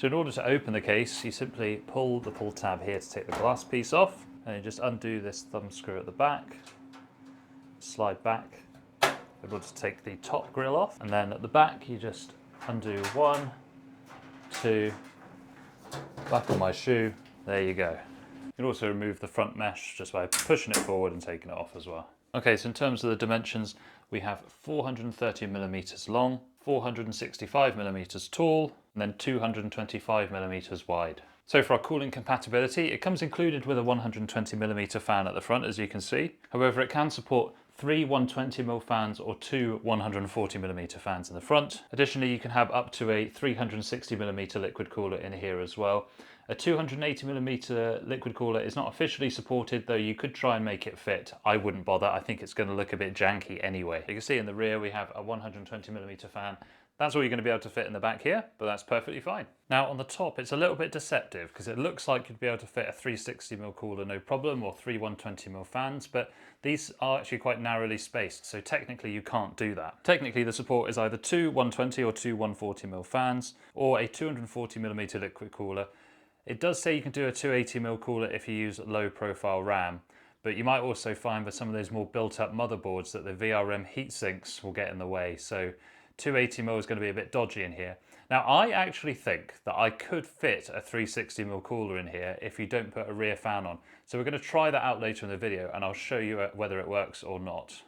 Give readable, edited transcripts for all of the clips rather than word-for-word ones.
So in order to open the case, you simply pull the pull tab here to take the glass piece off, and you just undo this thumb screw at the back, slide back in order to take the top grill off, and then at the back you just undo 1, 2, back on my shoe, there you go. You can also remove the front mesh just by pushing it forward and taking it off as well. Okay, so in terms of the dimensions, we have 430mm long, 465mm tall, and then 225mm wide. So for our cooling compatibility, it comes included with a 120mm fan at the front, as you can see. However, it can support 3 120mm fans or 2 140mm fans in the front. Additionally, you can have up to a 360mm liquid cooler in here as well. A 280mm liquid cooler is not officially supported, though you could try and make it fit. I wouldn't bother, I think it's going to look a bit janky anyway. You can see in the rear we have a 120mm fan. That's all you're going to be able to fit in the back here, but that's perfectly fine. Now on the top, it's a little bit deceptive because it looks like you'd be able to fit a 360mm cooler no problem, or 3 120mm fans, but these are actually quite narrowly spaced, so technically you can't do that. Technically the support is either 2 120 or 2 140mm fans, or a 240mm liquid cooler. It does say you can do a 280mm cooler if you use low profile RAM, but you might also find with some of those more built up motherboards that the VRM heat sinks will get in the way, so 280mm is going to be a bit dodgy in here. Now I actually think that I could fit a 360mm cooler in here if you don't put a rear fan on. So we're going to try that out later in the video and I'll show you whether it works or not.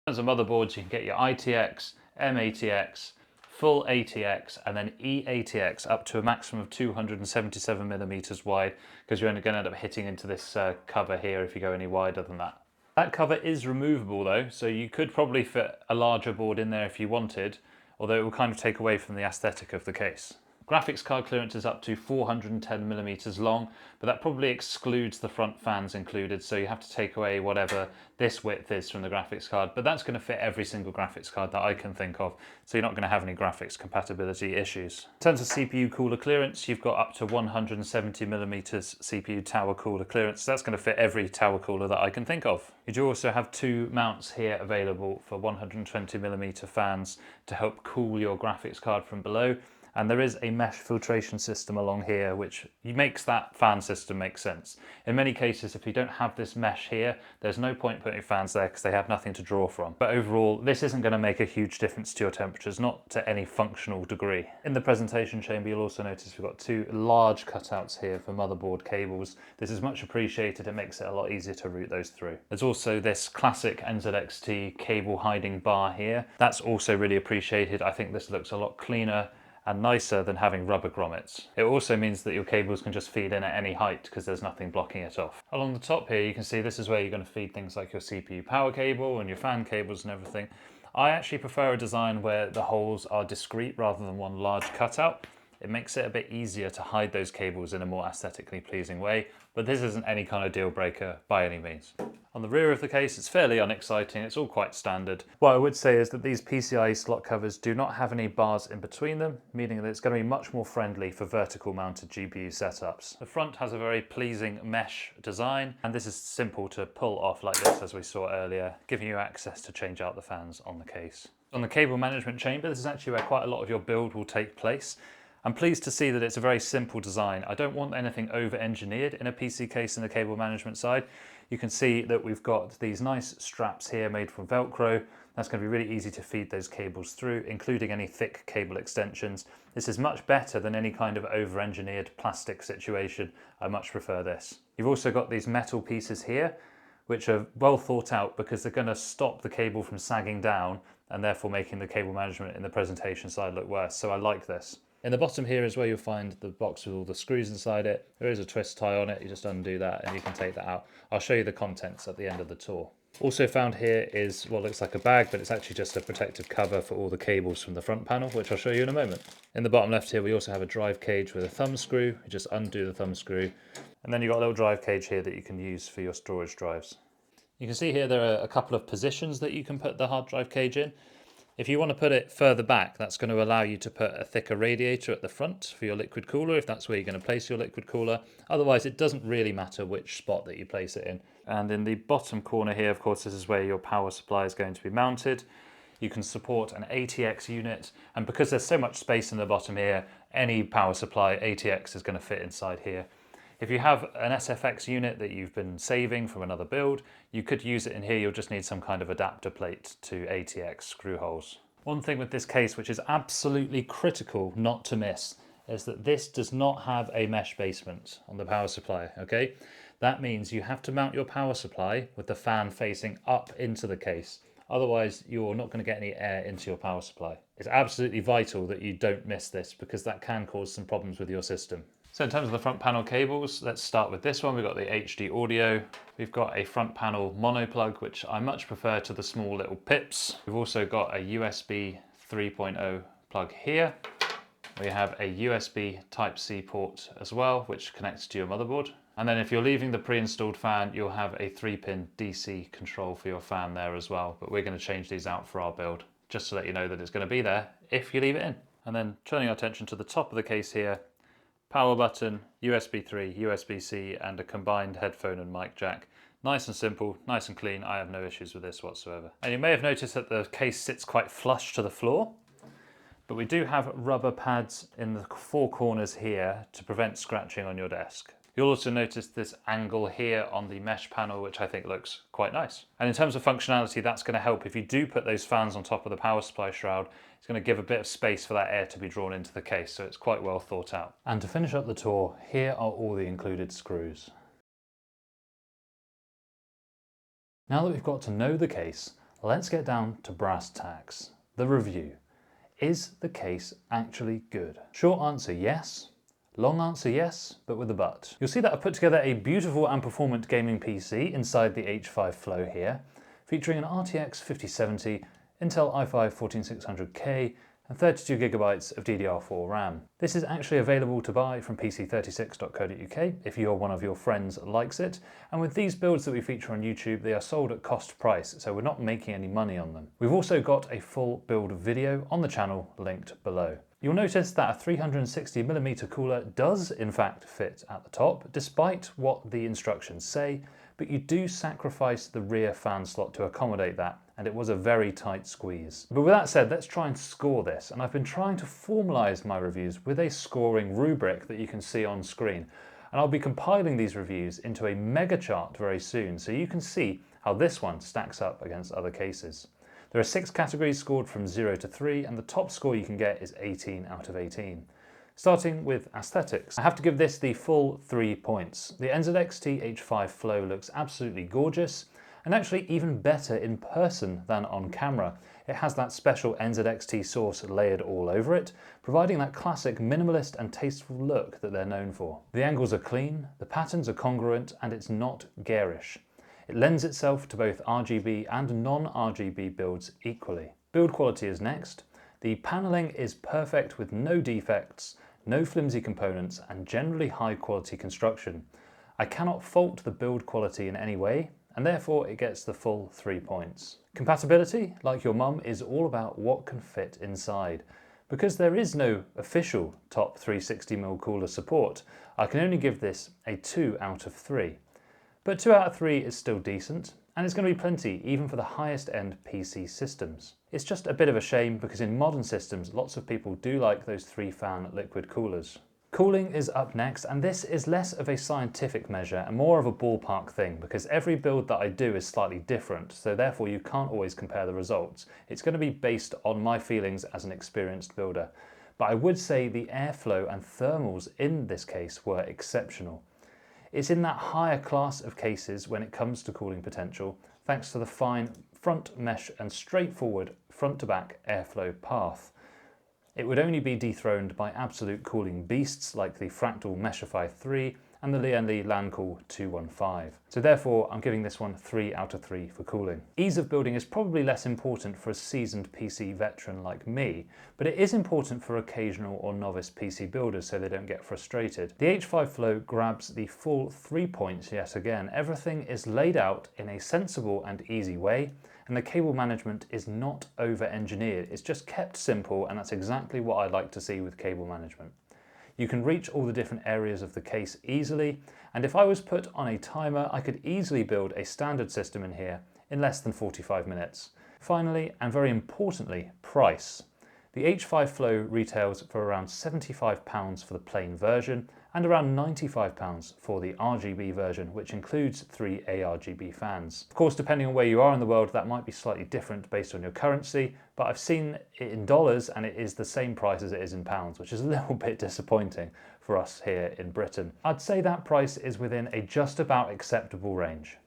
In terms of motherboards, you can get your ITX, M80X, full ATX and then E80X up to a maximum of 277mm wide, because you're only going to end up hitting into this cover here if you go any wider than that. That cover is removable though, so you could probably fit a larger board in there if you wanted, although it will kind of take away from the aesthetic of the case. Graphics card clearance is up to 410mm long, but that probably excludes the front fans included, so you have to take away whatever this width is from the graphics card, but that's going to fit every single graphics card that I can think of, so you're not going to have any graphics compatibility issues. In terms of CPU cooler clearance, you've got up to 170mm CPU tower cooler clearance, so that's going to fit every tower cooler that I can think of. You do also have 2 mounts here available for 120mm fans to help cool your graphics card from below. And there is a mesh filtration system along here which makes that fan system make sense. In many cases, if you don't have this mesh here, there's no point putting fans there because they have nothing to draw from. But overall, this isn't going to make a huge difference to your temperatures, not to any functional degree. In the presentation chamber, you'll also notice we've got 2 large cutouts here for motherboard cables. This is much appreciated, it makes it a lot easier to route those through. There's also this classic NZXT cable hiding bar here. That's also really appreciated. I think this looks a lot cleaner and nicer than having rubber grommets. It also means that your cables can just feed in at any height because there's nothing blocking it off. Along the top here, you can see this is where you're going to feed things like your CPU power cable and your fan cables and everything. I actually prefer a design where the holes are discrete rather than one large cutout. It makes it a bit easier to hide those cables in a more aesthetically pleasing way, but this isn't any kind of deal breaker by any means. On the rear of the case, it's fairly unexciting, it's all quite standard. What I would say is that these PCIe slot covers do not have any bars in between them, meaning that it's going to be much more friendly for vertical mounted GPU setups. The front has a very pleasing mesh design, and this is simple to pull off like this as we saw earlier, giving you access to change out the fans on the case. On the cable management chamber, this is actually where quite a lot of your build will take place. I'm pleased to see that it's a very simple design. I don't want anything over-engineered in a PC case in the cable management side. You can see that we've got these nice straps here made from Velcro. That's going to be really easy to feed those cables through, including any thick cable extensions. This is much better than any kind of over-engineered plastic situation. I much prefer this. You've also got these metal pieces here, which are well thought out because they're going to stop the cable from sagging down and therefore making the cable management in the presentation side look worse. So I like this. In the bottom here is where you'll find the box with all the screws inside it. There is a twist tie on it, you just undo that and you can take that out. I'll show you the contents at the end of the tour. Also found here is what looks like a bag, but it's actually just a protective cover for all the cables from the front panel, which I'll show you in a moment. In the bottom left here, we also have a drive cage with a thumb screw. You just undo the thumb screw, and then you've got a little drive cage here that you can use for your storage drives. You can see here there are a couple of positions that you can put the hard drive cage in. If you want to put it further back, that's going to allow you to put a thicker radiator at the front for your liquid cooler, if that's where you're going to place your liquid cooler. Otherwise, it doesn't really matter which spot that you place it in. And in the bottom corner here, of course, this is where your power supply is going to be mounted. You can support an ATX unit, and because there's so much space in the bottom here, any power supply, ATX is going to fit inside here. If you have an SFX unit that you've been saving from another build, you could use it in here. You'll just need some kind of adapter plate to ATX screw holes. One thing with this case, which is absolutely critical not to miss, is that this does not have a mesh basement on the power supply, okay? That means you have to mount your power supply with the fan facing up into the case. Otherwise, you're not going to get any air into your power supply. It's absolutely vital that you don't miss this because that can cause some problems with your system. So in terms of the front panel cables, let's start with this one. We've got the HD audio. We've got a front panel mono plug, which I much prefer to the small little pips. We've also got a USB 3.0 plug here. We have a USB Type-C port as well, which connects to your motherboard. And then if you're leaving the pre-installed fan, you'll have a 3-pin DC control for your fan there as well. But we're going to change these out for our build, just to let you know that it's going to be there if you leave it in. And then turning our attention to the top of the case here, power button, USB 3, USB-C, and a combined headphone and mic jack. Nice and simple, nice and clean. I have no issues with this whatsoever. And you may have noticed that the case sits quite flush to the floor, but we do have rubber pads in the 4 corners here to prevent scratching on your desk. You'll also notice this angle here on the mesh panel, which I think looks quite nice. And in terms of functionality, that's going to help if you do put those fans on top of the power supply shroud. It's going to give a bit of space for that air to be drawn into the case, so it's quite well thought out. And to finish up the tour, here are all the included screws. Now that we've got to know the case, let's get down to brass tacks, the review. Is the case actually good? Short answer, yes. Long answer, yes, but with a but. You'll see that I've put together a beautiful and performant gaming PC inside the H5 Flow here, featuring an RTX 5070, Intel i5 14600K, and 32GB of DDR4 RAM. This is actually available to buy from pc36.co.uk if one of your friends likes it, and with these builds that we feature on YouTube, they are sold at cost price, so we're not making any money on them. We've also got a full build video on the channel linked below. You'll notice that a 360mm cooler does in fact fit at the top, despite what the instructions say, but you do sacrifice the rear fan slot to accommodate that, and it was a very tight squeeze. But with that said, let's try and score this, and I've been trying to formalize my reviews with a scoring rubric that you can see on screen, and I'll be compiling these reviews into a mega chart very soon, so you can see how this one stacks up against other cases. There are 6 categories scored from 0 to 3, and the top score you can get is 18 out of 18. Starting with aesthetics, I have to give this the full 3 points. The NZXT H5 Flow looks absolutely gorgeous, and actually even better in person than on camera. It has that special NZXT sauce layered all over it, providing that classic minimalist and tasteful look that they're known for. The angles are clean, the patterns are congruent, and it's not garish. It lends itself to both RGB and non-RGB builds equally. Build quality is next. The paneling is perfect with no defects, no flimsy components, and generally high quality construction. I cannot fault the build quality in any way, and therefore it gets the full 3 points. Compatibility, like your mum, is all about what can fit inside. Because there is no official top 360mm cooler support, I can only give this a 2 out of 3. But 2 out of 3 is still decent, and it's going to be plenty even for the highest end PC systems. It's just a bit of a shame because in modern systems lots of people do like those 3-fan liquid coolers. Cooling is up next, and this is less of a scientific measure and more of a ballpark thing because every build that I do is slightly different, so therefore you can't always compare the results. It's going to be based on my feelings as an experienced builder. But I would say the airflow and thermals in this case were exceptional. It's in that higher class of cases when it comes to cooling potential, thanks to the fine front mesh and straightforward front to back airflow path. It would only be dethroned by absolute cooling beasts like the Fractal Meshify 3 and the Lienli Landcool 215. So therefore I'm giving this one 3 out of 3 for cooling. Ease of building is probably less important for a seasoned PC veteran like me, but it is important for occasional or novice PC builders so they don't get frustrated. The H5 Flow grabs the full 3 points yet again. Everything is laid out in a sensible and easy way, and the cable management is not over-engineered. It's just kept simple, and that's exactly what I like to see with cable management. You can reach all the different areas of the case easily, and if I was put on a timer, I could easily build a standard system in here in less than 45 minutes. Finally, and very importantly, price. The H5 Flow retails for around £75 for the plain version and around £95 for the RGB version, which includes 3 ARGB fans. Of course, depending on where you are in the world, that might be slightly different based on your currency, but I've seen it in dollars and it is the same price as it is in pounds, which is a little bit disappointing for us here in Britain. I'd say that price is within a just about acceptable range.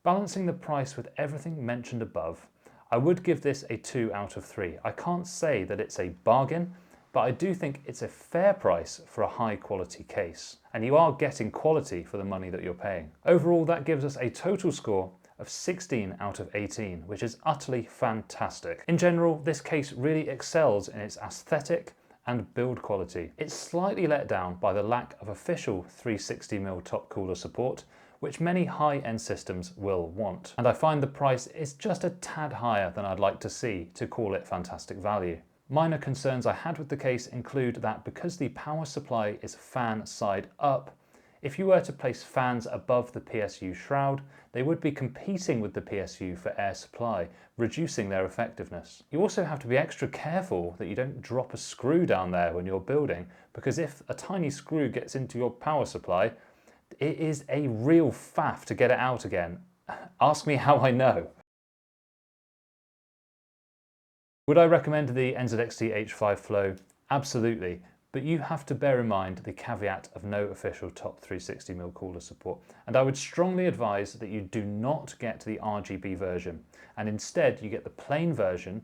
Balancing the price with everything mentioned above, I would give this a 2 out of 3. I can't say that it's a bargain, but I do think it's a fair price for a high quality case. And you are getting quality for the money that you're paying. Overall, that gives us a total score of 16 out of 18, which is utterly fantastic. In general, this case really excels in its aesthetic and build quality. It's slightly let down by the lack of official 360mm top cooler support, which many high-end systems will want. And I find the price is just a tad higher than I'd like to see to call it fantastic value. Minor concerns I had with the case include that because the power supply is fan side up, if you were to place fans above the PSU shroud, they would be competing with the PSU for air supply, reducing their effectiveness. You also have to be extra careful that you don't drop a screw down there when you're building, because if a tiny screw gets into your power supply, it is a real faff to get it out again. Ask me how I know. Would I recommend the NZXT H5 Flow? Absolutely, but you have to bear in mind the caveat of no official top 360mm cooler support. And I would strongly advise that you do not get the RGB version, and instead you get the plain version.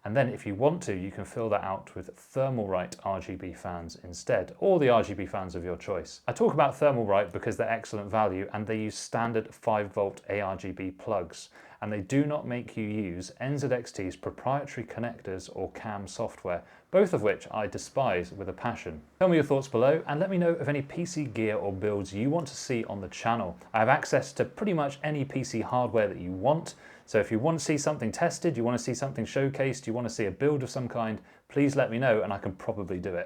And then if you want to, you can fill that out with Thermalright RGB fans instead, or the RGB fans of your choice. I talk about Thermalright because they're excellent value and they use standard 5V ARGB plugs, and they do not make you use NZXT's proprietary connectors or CAM software, both of which I despise with a passion. Tell me your thoughts below and let me know of any PC gear or builds you want to see on the channel. I have access to pretty much any PC hardware that you want, so if you want to see something tested, you want to see something showcased, you want to see a build of some kind, please let me know and I can probably do it.